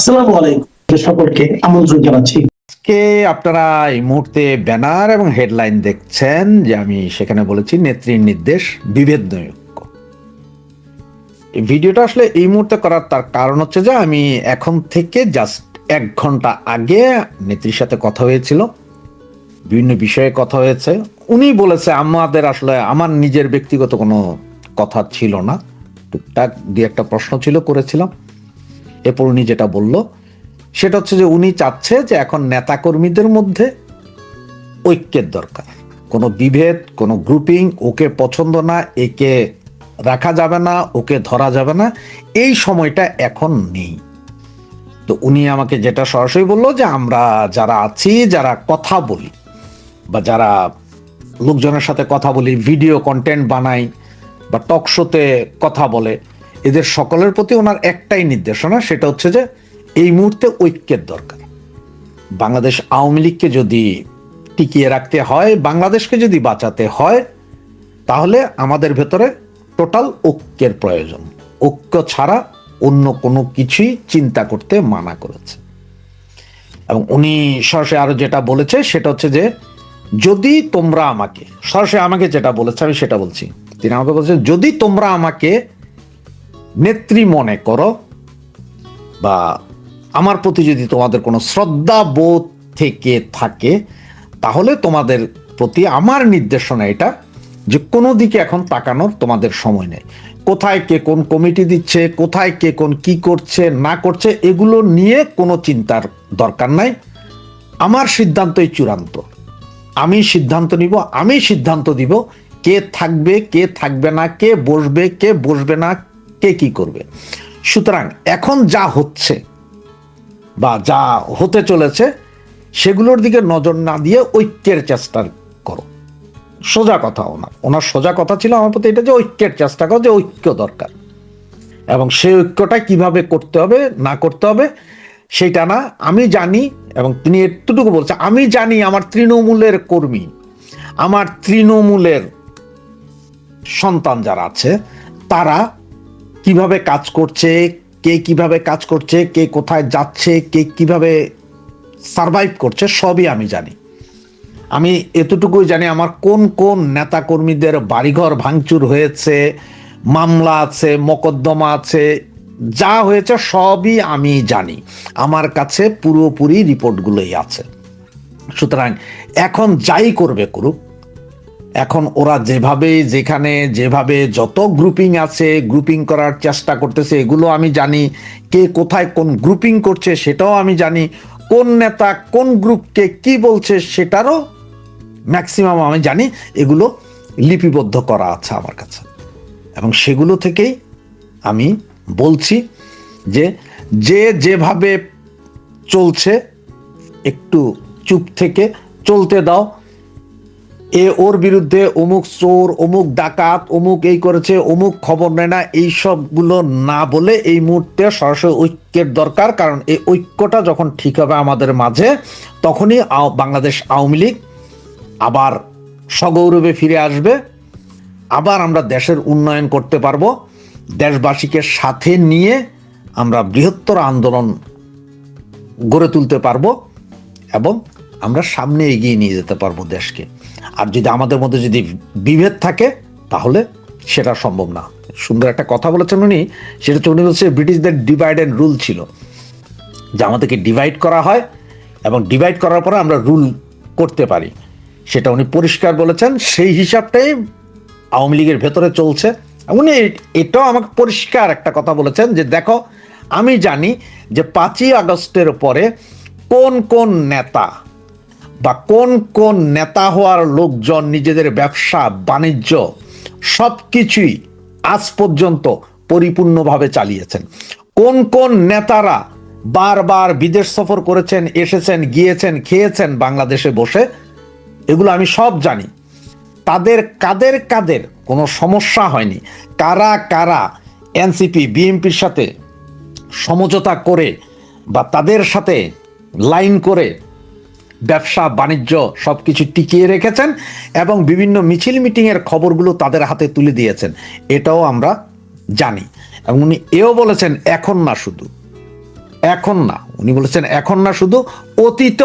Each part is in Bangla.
আসসালামু আলাইকুম, সকলকে আমন্ত্রণ জানাচ্ছি। আজকে আপনারা এই মুহূর্তে ব্যানার এবং হেডলাইন দেখছেন যে আমি সেখানে বলেছি নেত্রীর নির্দেশ বিভেদ নয় ঐক্য। এই ভিডিওটা আসলে এই মুহূর্তে করার তার কারণ হচ্ছে যে আমি এখন থেকে জাস্ট 1 ঘন্টা আগে নেত্রীর সাথে কথা হয়েছিল, বিভিন্ন বিষয়ে কথা হয়েছে। উনি বলেছে আমাদের আসলে আমার নিজের ব্যক্তিগত কোনো কথা ছিল না, টুকটাক দিয়ে একটা প্রশ্ন ছিল করেছিলাম। এরপর উনি যেটা বলল সেটা হচ্ছে যে উনি চাচ্ছে যে এখন নেতাকর্মীদের মধ্যে ঐক্যের দরকার, কোনো বিভেদ, কোনো গ্রুপিং, ওকে পছন্দ না, একে রাখা যাবে না, ওকে ধরা যাবে না, এই সময়টা এখন নেই। তো উনি আমাকে যেটা সরাসরি বললো যে আমরা যারা আছি, যারা কথা বলি বা যারা লোকজনের সাথে কথা বলি, ভিডিও কন্টেন্ট বানাই বা টক শোতে কথা বলে, এদের সকলের প্রতি ওনার একটাই নির্দেশনা, সেটা হচ্ছে যে এই মুহূর্তে ঐক্যের দরকার। বাংলাদেশ আওয়ামী লীগকে যদি টিকিয়ে রাখতে হয়, বাংলাদেশকে যদি বাঁচাতে হয়, তাহলে আমাদের ভেতরে টোটাল ঐক্যের প্রয়োজন। ঐক্য ছাড়া অন্য কোনো কিছুই চিন্তা করতে মানা করেছে। এবং উনি সরাসরি আরো যেটা বলেছে সেটা হচ্ছে যে যদি তোমরা আমাকে, সরাসরি আমাকে যেটা বলেছে আমি সেটা বলছি, তিনি আমাকে বলছে যদি তোমরা আমাকে নেত্রী মনে করো বা আমার প্রতি যদি তোমাদের কোনো শ্রদ্ধা বোধ থেকে থাকে, তাহলে তোমাদের প্রতি আমার নির্দেশনা এটা যে কোনো দিকে এখন তাকানোর তোমাদের সময় নেই। কোথায় কে কোন কমিটি দিচ্ছে, কোথায় কে কোন কি করছে না করছে, এগুলো নিয়ে কোনো চিন্তার দরকার নাই। আমার সিদ্ধান্তই চূড়ান্ত, আমি সিদ্ধান্ত নিব, আমি সিদ্ধান্ত দিব কে থাকবে কে থাকবে না, কে বসবে না, কে কি করবে। সুতরাং এখন যা হচ্ছে বা যা হতে চলেছে সেগুলোর দিকে নজর না দিয়ে ঐক্যের চেষ্টা করো। সোজা কথা ওনার সোজা কথা ছিল আমার প্রতি এটা যে ঐক্যের চেষ্টা করো, যে ঐক্য দরকার, এবং সেই ঐক্যটা কিভাবে করতে হবে না করতে হবে সেটা না আমি জানি। এবং তিনি এতটুকু বলছে আমি জানি আমার তৃণমূলের কর্মী, আমার তৃণমূলের সন্তান যারা আছে তারা কিভাবে কাজ করছে, কে কিভাবে কাজ করছে, কে কোথায় যাচ্ছে, কে কিভাবে সারভাইভ করছে, সবই আমি জানি। আমি এতটুকুই জানি আমার কোন কোন নেতা কর্মীদের বাড়িঘর ভাঙচুর হয়েছে, মামলা আছে, মোকদ্দমা আছে, যা হয়েছে সবই আমি জানি। আমার কাছে পুরোপুরি রিপোর্টগুলোই আছে। সুতরাং এখন যাই করবে করুক, এখন ওরা যেভাবে যেখানে যেভাবে যত গ্রুপিং আছে, গ্রুপিং করার চেষ্টা করতেছে, এগুলো আমি জানি। কে কোথায় কোন গ্রুপিং করছে সেটাও আমি জানি। কোন নেতা কোন গ্রুপকে কি বলছে সেটারও ম্যাক্সিমাম আমি জানি। এগুলো লিপিবদ্ধ করা আছে আমার কাছে, এবং সেগুলো থেকেই আমি বলছি যে যে যেভাবে চলছে একটু চুপ থেকে চলতে দাও। ওর বিরুদ্ধে অমুক চোর, অমুক ডাকাত, অমুক এই করেছে, অমুক খবর নেয় না, এই সবগুলো না বলে এই মুহূর্তে সরাসরি ঐক্যের দরকার। কারণ এই ঐক্যটা যখন ঠিক হবে আমাদের মাঝে, তখনই বাংলাদেশ আওয়ামী লীগ আবার সগৌরবে ফিরে আসবে। আবার আমরা দেশের উন্নয়ন করতে পারবো, দেশবাসীকে সাথে নিয়ে আমরা বৃহত্তর আন্দোলন গড়ে তুলতে পারবো এবং আমরা সামনে এগিয়ে নিয়ে যেতে পারবো দেশকে। আর যদি আমাদের মধ্যে যদি বিভেদ থাকে তাহলে সেটা সম্ভব না। সুন্দর একটা কথা বলেছেন উনি, সেটা হচ্ছে উনি বলছে ব্রিটিশদের ডিভাইড অ্যান্ড রুল ছিল, যে আমাদেরকে ডিভাইড করা হয় এবং ডিভাইড করার পরে আমরা রুল করতে পারি, সেটা উনি পরিষ্কার বলেছেন। সেই হিসাবটাই আওয়ামী লীগের ভেতরে চলছে। উনি এটাও আমাকে পরিষ্কার একটা কথা বলেছেন যে দেখো আমি জানি যে 5ই আগস্টের পরে কোন কোন নেতা বা কোন কোন নেতা হওয়ার লোকজন নিজেদের ব্যবসা বাণিজ্য সব কিছুই আজ পর্যন্ত পরিপূর্ণভাবে চালিয়েছেন, কোন কোন নেতারা বারবার বিদেশ সফর করেছেন, এসেছেন, গিয়েছেন, খেয়েছেন বাংলাদেশে বসে, এগুলো আমি সব জানি। তাদের কাদের কাদের কোনো সমস্যা হয়নি, কারা কারা এনসিপি বিএনপির সাথে সমঝোতা করে বা তাদের সাথে লাইন করে ব্যবসা বাণিজ্য সবকিছু টিকিয়ে রেখেছেন এবং বিভিন্ন মিছিল মিটিংয়ের খবরগুলো তাদের হাতে তুলে দিয়েছেন, এটাও আমরা জানি। এবং উনি এও বলেছেন এখন না, শুধু এখন না, উনি বলেছেন এখন না, শুধু অতীত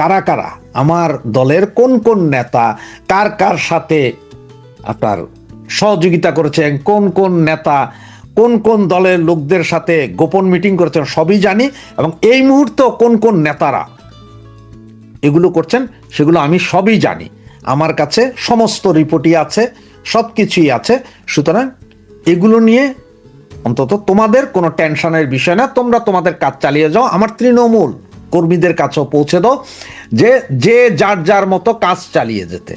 কারা কারা আমার দলের কোন কোন নেতা কার কার সাথে আপনার সহযোগিতা করেছেন, কোন কোন নেতা কোন কোন দলের লোকদের সাথে গোপন মিটিং করেছেন সবই জানি, এবং এই মুহূর্তে কোন কোন নেতারা এগুলো করছেন সেগুলো আমি সবই জানি। আমার কাছে সমস্ত রিপোর্টই আছে, সব কিছুই আছে। সুতরাং এগুলো নিয়ে অন্তত তোমাদের কোনো টেনশনের বিষয় না, তোমরা তোমাদের কাজ চালিয়ে যাও। আমার তৃণমূল কর্মীদের কাছেও পৌঁছে দাও যে যে যার যার মতো কাজ চালিয়ে যেতে।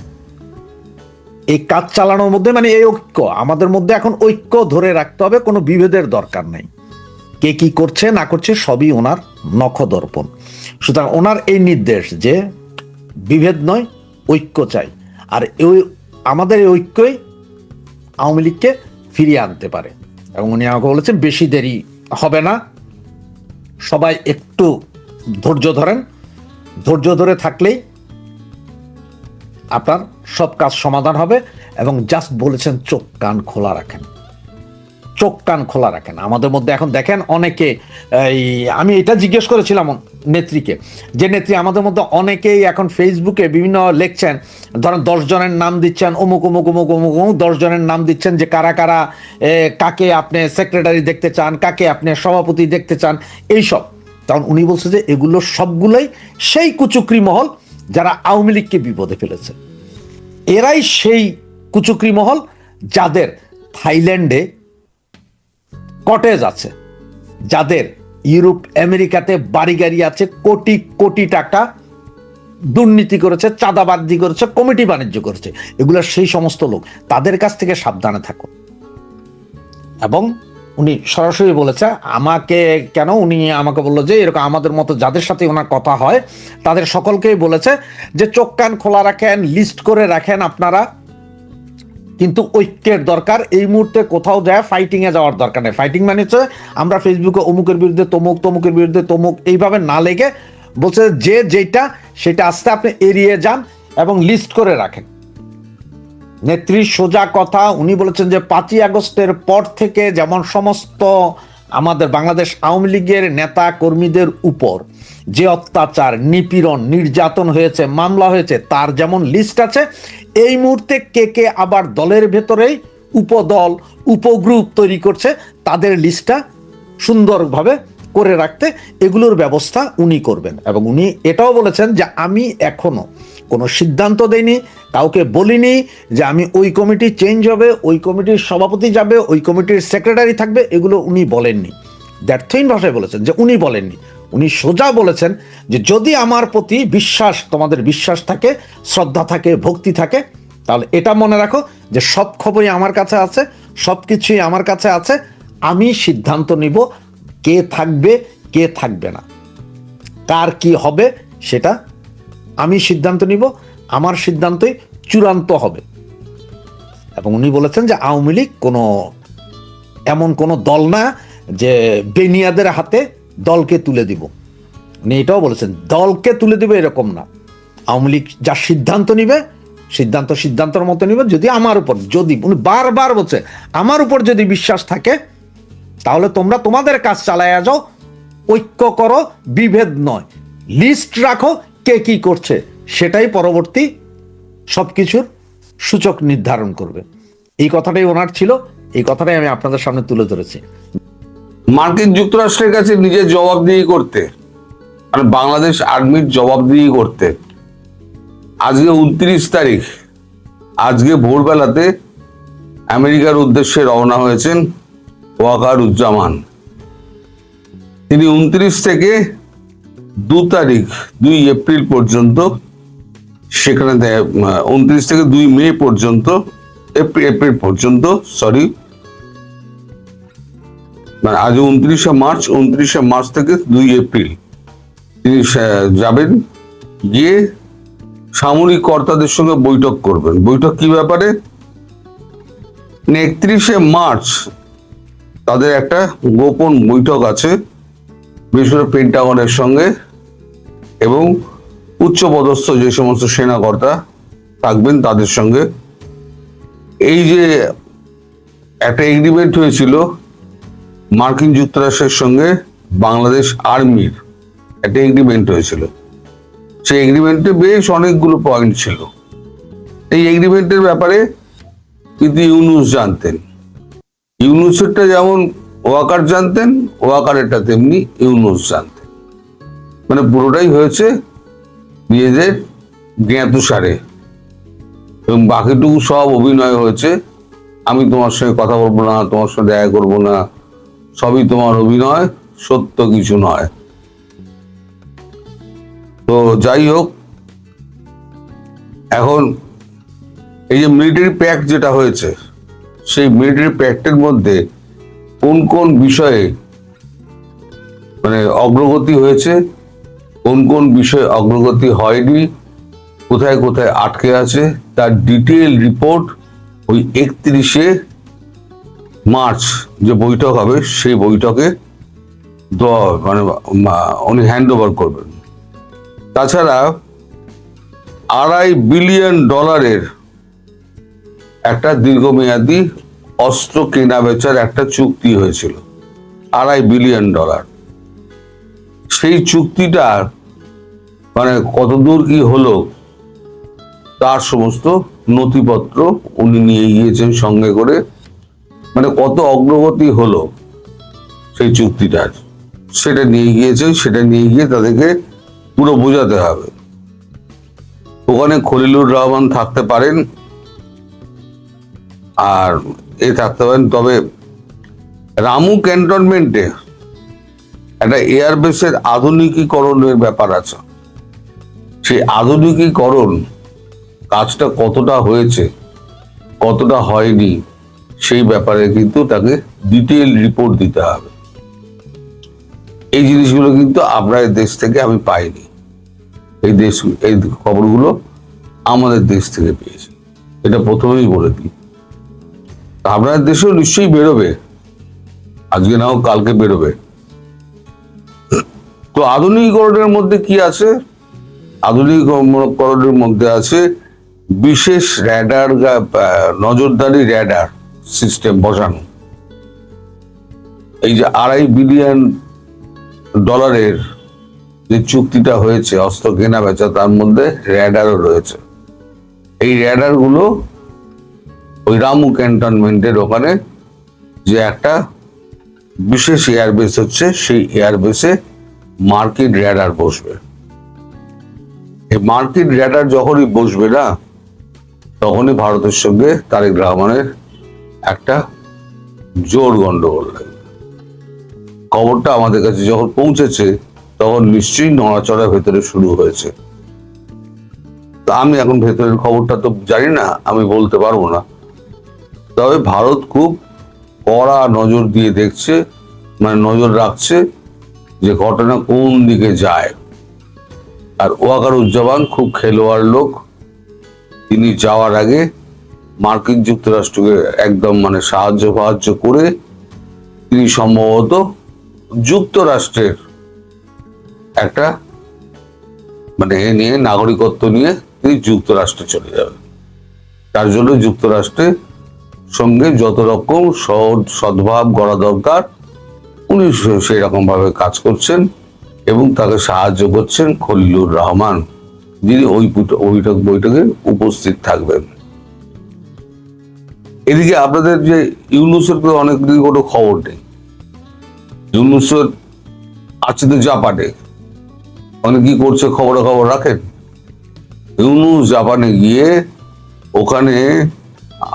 এই কাজ চালানোর মধ্যে মানে এই ঐক্য, আমাদের মধ্যে এখন ঐক্য ধরে রাখতে হবে, কোনো বিভেদের দরকার নেই। কে কি করছে না করছে সবই ওনার নখদর্পণ। সুতরাং ওনার এই নির্দেশ যে বিভেদ নয়, ঐক্য চাই, আর আমাদের এই ঐক্যই আওয়ামী লীগকে ফিরিয়ে আনতে পারে। এবং উনি আমাকে বলেছেন বেশি দেরি হবে না, সবাই একটু ধৈর্য ধরেন, ধৈর্য ধরে থাকলেই আপনার সব কাজ সমাধান হবে। এবং জাস্ট বলেছেন চোখ কান খোলা রাখেন, চোখ কান খোলা রাখেন। আমাদের মধ্যে এখন দেখেন অনেকে, আমি এটা জিজ্ঞেস করেছিলাম নেত্রীকে, যে নেত্রী আমাদের মধ্যে অনেকেই এখন ফেসবুকে বিভিন্ন লিখছেন, ধরেন 10 জনের নাম দিচ্ছেন, অমুক অমুক অমুক অমুক অমুক 10 জনের নাম দিচ্ছেন যে কারা কারা কাকে আপনি সেক্রেটারি দেখতে চান, কাকে আপনি সভাপতি দেখতে চান, এইসব। তখন উনি বলছে যে এগুলো সবগুলোই সেই কুচুকরি মহল যারা আওয়ামী লীগকে বিপদে ফেলেছে। এরাই সেই কুচুকরি মহল যাদের থাইল্যান্ডে কটেজ আছে, যাদের ইউরোপ আমেরিকাতে বাড়ি গাড়ি আছে, কোটি কোটি টাকা দুর্নীতি করেছে, চাঁদাবাজি করেছে, কমিটি বাণিজ্য করেছে, এগুলো সেই সমস্ত লোক। তাদের কাছ থেকে সাবধানে থাকো। এবং উনি সরাসরি বলেছে আমাকে, কেন উনি আমাকে বললো যে এরকম আমাদের মতো যাদের সাথে ওনার কথা হয় তাদের সকলকেই বলেছে যে চোখ কান খোলা রাখেন, লিস্ট করে রাখেন আপনারা, কিন্তু ঐক্যের দরকার। এই মুহূর্তে কোথাও যায় ফাইটিং এ যাওয়ার দরকার নেই। ফাইটিং মানে হচ্ছে আমরা ফেসবুকে অমুকের বিরুদ্ধে তমুক, তমুকের বিরুদ্ধে তমুক, এইভাবে না লেগে বলছে যে যেটা সেটা আস্তে আপনি এড়িয়ে যান এবং লিস্ট করে রাখেন। নেত্রীর সোজা কথা, উনি বলেছেন যে 5ই আগস্টের পর থেকে যেমন সমস্ত আমাদের বাংলাদেশ আওয়ামী লীগের নেতা কর্মীদের উপর যে অত্যাচার, নিপীড়ন, নির্যাতন হয়েছে, মামলা হয়েছে, তার যেমন লিস্ট আছে, এই মুহূর্তে কে কে আবার দলের ভেতরেই উপদল উপগ্রুপ তৈরি করছে তাদের লিস্টটা সুন্দরভাবে করে রাখতে এগুলোর ব্যবস্থা উনি করবেন। এবং উনি এটাও বলেছেন যে আমি এখনো কোনো সিদ্ধান্ত দেইনি, কাউকে বলিনি যে আমি ওই কমিটি চেঞ্জ হবে, ওই কমিটির সভাপতি যাবে, ওই কমিটির সেক্রেটারি থাকবে, এগুলো উনি বলেননি। দ্যাটথইন ভাষায় বলেছেন যে উনি বলেননি। উনি সোজা বলেছেন যে যদি আমার প্রতি বিশ্বাস, তোমাদের বিশ্বাস থাকে, শ্রদ্ধা থাকে, ভক্তি থাকে, তাহলে এটা মনে রাখো যে সব খবরই আমার কাছে আছে, সব কিছুই আমার কাছে আছে। আমি সিদ্ধান্ত নিব কে থাকবে কে থাকবে না, কার কি হবে সেটা আমি সিদ্ধান্ত নিব, আমার সিদ্ধান্তই চূড়ান্ত হবে। এবং উনি বলেছেন যে আওয়ামী লীগ কোনো এমন কোনো দল না যে বেনিয়াদের হাতে দলকে তুলে দিব। উনি এটাও বলেছেন দলকে তুলে দিবে এরকম না, আওয়ামী লীগ যা সিদ্ধান্ত নিবে সিদ্ধান্তের মতো নিবে। যদি আমার উপর, যদি উনি বারবার বলছে আমার উপর যদি বিশ্বাস থাকে তাহলে তোমরা তোমাদের কাজ চালাইয়া যাও, ঐক্য করো, বিভেদ নয়, লিস্ট রাখো কে কি করছে, সেটাই পরবর্তী সবকিছুর সূচক নির্ধারণ করবে। এই কথাটাই ওনার ছিল, এই কথাটাই আমি আপনাদের সামনে তুলে ধরেছি। মার্কিন যুক্তরাষ্ট্রের কাছে নিজের জবাবদিহি করতে আর বাংলাদেশ আর্মির জবাবদিহি করতে আজকে 29 তারিখ, আজকে ভোরবেলাতে আমেরিকার উদ্দেশ্যে রওনা হয়েছেন ওয়াকারুজ্জামান। তিনি 29 থেকে 2 তারিখ 2 এপ্রিল পর্যন্ত সেখানে 29 থেকে 2 মে পর্যন্ত, এপ্রিল পর্যন্ত, সরি, মানে আজ 29শে মার্চ থেকে 2 এপ্রিল তিনি যাবেন, গিয়ে সামরিক কর্তাদের সঙ্গে বৈঠক করবেন। বৈঠক কি ব্যাপারে? 31শে মার্চ তাদের একটা গোপন বৈঠক আছে, বিশেষ করে পেন্টাগনের সঙ্গে, এবং উচ্চপদস্থ যে সমস্ত সেনাকর্তা থাকবেন তাদের সঙ্গে। এই যে একটা এগ্রিমেন্ট হয়েছিল মার্কিন যুক্তরাষ্ট্রের সঙ্গে বাংলাদেশ আর্মির একটা এগ্রিমেন্ট হয়েছিল। সেই এগ্রিমেন্টে বেশ অনেকগুলো পয়েন্ট ছিল। এই এগ্রিমেন্টের ব্যাপারে কিন্তু ইউনূস জানতেন। ইউনূসেরটা যেমন ওয়াকার জানতেন, ওয়াকারেরটা তেমনি ইউনূস জানতেন। মানে পুরোটাই হয়েছে নিজেদের জ্ঞাতসারে, এবং বাকিটুকু সব অভিনয় হয়েছে। আমি তোমার সঙ্গে কথা বলবো না, তোমার সঙ্গে দেখা করবো না, সবই তোমার অভিনয়, সত্য কিছু নয়। তো যাই হোক, এখন এই যে মিলিটারি প্যাক্ট যেটা হয়েছে, সেই মিলিটারি প্যাক্টের মধ্যে কোন কোন বিষয়ে মানে অগ্রগতি হয়েছে, কোন কোন বিষয়ে অগ্রগতি হয়নি, কোথায় কোথায় আটকে আছে, তার ডিটেল রিপোর্ট ওই 31শে মার্চ যে বৈঠক হবে সেই বৈঠকে মানে উনি হ্যান্ড ওভার করবেন। তাছাড়া $2.5 বিলিয়ন একটা দীর্ঘমেয়াদী অস্ত্র কেনা বেচার একটা চুক্তি হয়েছিল, $2.5 বিলিয়ন। সেই চুক্তিটা মানে কতদূর কি হলো তার সমস্ত নথিপত্র উনি নিয়ে গিয়েছেন সঙ্গে করে। মানে কত অগ্রগতি হলো সেই চুক্তিটার, সেটা নিয়ে গিয়েছেন। সেটা নিয়ে গিয়ে তাদেরকে পুরো বোঝাতে হবে। ওখানে খলিলুর রহমান থাকতে পারেন, আর থাকতে পারেন। তবে রামু ক্যান্টনমেন্টে একটা এয়ারবেসের আধুনিকীকরণের ব্যাপার আছে। সেই আধুনিকীকরণ কাজটা কতটা হয়েছে, কতটা হয়নি, সেই ব্যাপারে কিন্তু তাকে ডিটেল রিপোর্ট দিতে হবে। এই জিনিসগুলো কিন্তু আপনার দেশ থেকে আমি পাইনি। এই খবরগুলো আমাদের দেশ থেকে পেয়েছি, এটা প্রথমেই বলে দিই। আপনার দেশেও নিশ্চয়ই বেরোবে, আজকে না হোক কালকে বেরোবে। তো আধুনিকীকরণের মধ্যে কি আছে? আধুনিকীকরণের মধ্যে আছে বিশেষ র্যাডার, নজরদারি র্যাডার সিস্টেম বসানো। এই যে $2.5 বিলিয়ন যে চুক্তিটা হয়েছে অস্ত্র কেনা বেচা, তার মধ্যে র্যাডারও রয়েছে। এই র্যাডার গুলো ওই রামু ক্যান্টনমেন্টের ওখানে যে একটা বিশেষ এয়ারবেস হচ্ছে, সেই এয়ারবেসে মার্কিন র্যাডার বসবে। এই মার্কিন র্যাডার যখনই বসবে না, তখনই ভারতের সঙ্গে তারেক রহমানের একটা জোর গন্ডগোল লাগবে। খবরটা আমাদের কাছে যখন পৌঁছেছে তখন নিশ্চয়ই নড়াচড়া ভেতরে শুরু হয়েছে। তা আমি এখন ভেতরের খবরটা তো জানি না, আমি বলতে পারবো না। তবে ভারত খুব কড়া নজর দিয়ে দেখছে, মানে নজর রাখছে যে ঘটনা কোন দিকে যায়। আর ওয়াকারুজ্জামান খুব খেলোয়াড় লোক, তিনি যাওয়ার আগে মার্কিন যুক্তরাষ্ট্রকে একদম মানে সাহায্য করে তিনি সম্ভবত যুক্তরাষ্ট্রের একটা মানে এ নিয়ে নাগরিকত্ব নিয়ে তিনি যুক্তরাষ্ট্রে চলে যাবেন। তার জন্য যুক্তরাষ্ট্রের সঙ্গে যত রকম সদ্ভাব গড়া দরকার উনি সেই রকম ভাবে কাজ করছেন, এবং তাকে সাহায্য করছেন খলিলুর রহমান, যিনি ওই বৈঠকে উপস্থিত থাকবেন। এদিকে আপনাদের যে ইউনূসের অনেকদিন কোনো খবর নেই। ইউনূসের আছে তো জাপানে, অনেক কি করছে খবর রাখেন? ইউনূস জাপানে গিয়ে ওখানে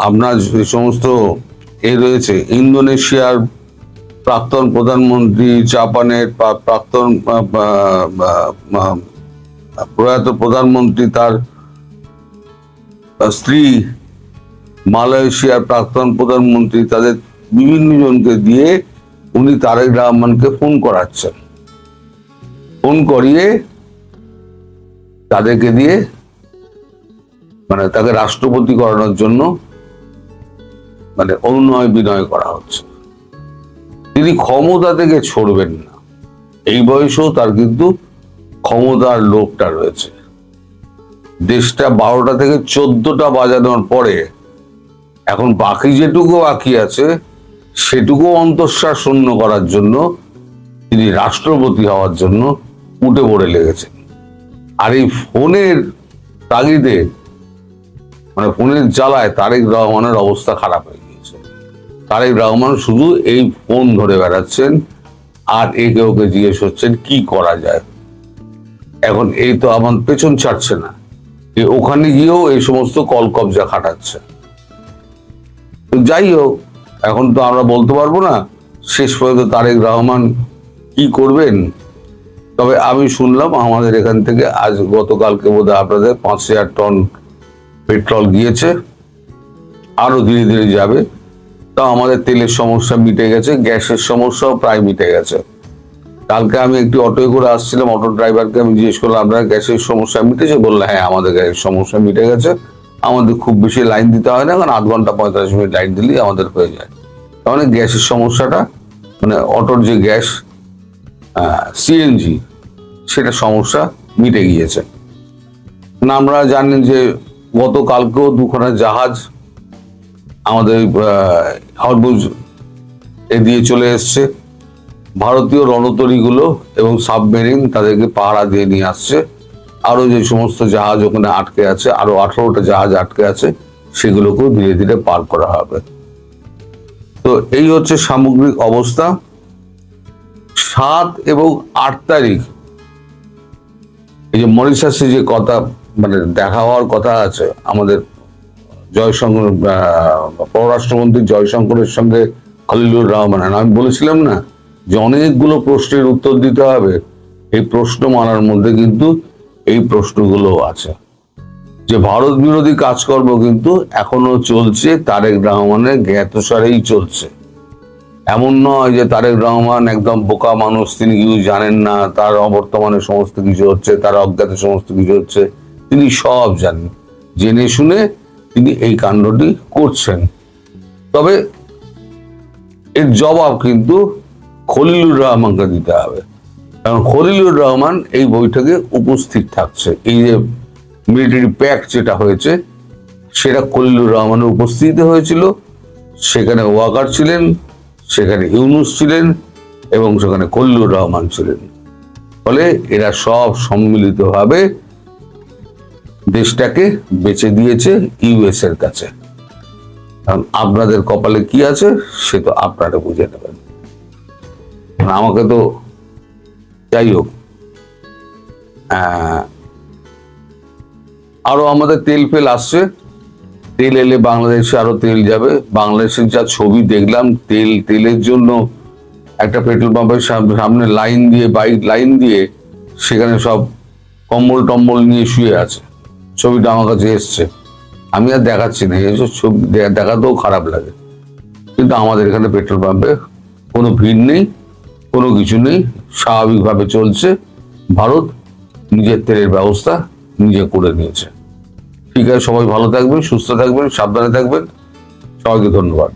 আপনার যে সমস্ত রয়েছে, ইন্দোনেশিয়ার প্রাক্তন প্রধানমন্ত্রী, জাপানের প্রাক্তন প্রয়াত প্রধানমন্ত্রী, তার স্ত্রী, মালয়েশিয়ার প্রাক্তন প্রধানমন্ত্রী, তাদের বিভিন্ন জনকে দিয়ে উনি তারেক রহমানকে ফোন করাচ্ছেন। ফোন করিয়ে তাদেরকে দিয়ে মানে তাকে রাষ্ট্রপতি করানোর জন্য মানে অনুনয় বিনয় করা হচ্ছে। তিনি ক্ষমতা থেকে ছড়বেন না, এই বয়সেও তার কিন্তু ক্ষমতার লোভটা রয়েছে। দেশটা 12টা থেকে 14টা বাজানোর পরে এখন বাকি যেটুকু বাকি আছে সেটুকু অন্তঃশ্বাস শূন্য করার জন্য তিনি রাষ্ট্রপতি হওয়ার জন্য উঠে পড়ে লেগেছেন। আর এই ফোনের তাগিদে, মানে ফোনের জ্বালায় তারেক রহমানের অবস্থা খারাপ হয়ে গিয়েছে। তারেক রহমান শুধু এই ফোন ধরে বেড়াচ্ছেন আর একে ওকে জিজ্ঞেস হচ্ছেন কি করা যায়। এখন এই তো আমার পেছন ছাড়ছে না, ওখানে গিয়েও এই সমস্ত কল কবজা খাটাচ্ছে। তো যাই হোক, এখন তো আমরা বলতে পারবো না শেষ পর্যন্ত তারেক রহমান কি করবেন। তবে আমি শুনলাম আমাদের এখান থেকে আজ গতকালকে বোধহয় আপনাদের 5,000 টন পেট্রোল গিয়েছে, আরো ধীরে ধীরে যাবে। তা আমাদের তেলের সমস্যা মিটে গেছে, গ্যাসের সমস্যাও প্রায় মিটে গেছে। কালকে আমি একটি অটোয় করে আসছিলাম, অটো ড্রাইভারকে আমি জিজ্ঞেস করলাম আপনার গ্যাসের সমস্যা মিটেছে? বললো হ্যাঁ আমাদের গ্যাসের সমস্যা মিটে গেছে, আমাদের খুব বেশি লাইন দিতে হয় না, কারণ 8 ঘন্টা 45 মিনিট লাইন দিলেই আমাদের হয়ে যায়। তার মানে গ্যাসের সমস্যাটা, মানে অটোর যে গ্যাস সিএনজি, সেটা সমস্যা মিটে গিয়েছে। না আমরা জানেন যে গতকালকেও 2খানা জাহাজ আমাদের হরমুজ দিয়ে চলে এসছে। ভারতীয় রণতরীগুলো এবং সাবমেরিন তাদেরকে পাহারা দিয়ে নিয়ে আসছে। আরো যে সমস্ত জাহাজ ওখানে আটকে আছে, আরো 18টা জাহাজ আটকে আছে, সেগুলোকেও ধীরে ধীরে পার করা হবে। তো এই হচ্ছে সামগ্রিক অবস্থা। 7 এবং 8 তারিখ এই যে মরিশাসে যে কথা, মানে দেখা হওয়ার কথা আছে আমাদের জয়শঙ্কর, পররাষ্ট্রমন্ত্রী জয়শঙ্করের সঙ্গে খলিলুর রহমান। আমি বলেছিলাম না যে অনেকগুলো প্রশ্নের উত্তর দিতে হবে, এই প্রশ্ন মানার মধ্যে কিন্তু এই প্রশ্নগুলো আছে। যে ভারত বিরোধী কাজকর্ম কিন্তু এখনো চলছে, তারেক রহমানের জ্ঞাতসারেই চলছে। এমন নয় যে তারেক রহমান একদম বোকা মানুষ, তিনি কিছু জানেন না, তার অবর্তমানে সমস্ত কিছু হচ্ছে, তার অজ্ঞাতে সমস্ত কিছু হচ্ছে, তিনি সব জানেন, জেনে শুনে তিনি এই কাণ্ডটি করছেন। তবে এর জবাব কিন্তু খলিলুর রহমানকে দিতে হবে, কারণ খলিলুর রহমান এই বৈঠকে উপস্থিত থাকছে। এই যে মিলিটারি প্যাক্ট যেটা হয়েছে, সেটা খলিলুর রহমানের উপস্থিতিতে হয়েছিল। সেখানে ওয়াকার ছিলেন, সেখানে ইউনুস ছিলেন এবং সেখানে খলিলুর রহমান ছিলেন। ফলে এরা সব সম্মিলিতভাবে দেশটাকে বেচে দিয়েছে ইউএস এর কাছে। কারণ আপনাদের কপালে কি আছে সে তো আপনারা বুঝে নেবেন। আমাকে তো যাই হোক, আরো আমাদের তেল ফেল আসছে, তেল এলে বাংলাদেশে আরো তেল যাবে। বাংলাদেশের যা ছবি দেখলাম, তেলের জন্য একটা পেট্রোল পাম্পের সামনে লাইন দিয়ে, বাইক লাইন দিয়ে, সেখানে সব কম্বল টম্বল নিয়ে শুয়ে আছে। ছবিটা আমার কাছে এসছে, আমি আর দেখাচ্ছি না, এইসব ছবি দেখাতেও খারাপ লাগে। কিন্তু আমাদের এখানে পেট্রোল পাম্পে কোনো ভিড় নেই, কোনো কিছু নেই, স্বাভাবিকভাবে চলছে। ভারত নিজের তেলের ব্যবস্থা নিজে করে নিয়েছে। ঠিক আছে, সবাই ভালো থাকবেন, সুস্থ থাকবেন, সাবধানে থাকবেন। সবাইকে ধন্যবাদ।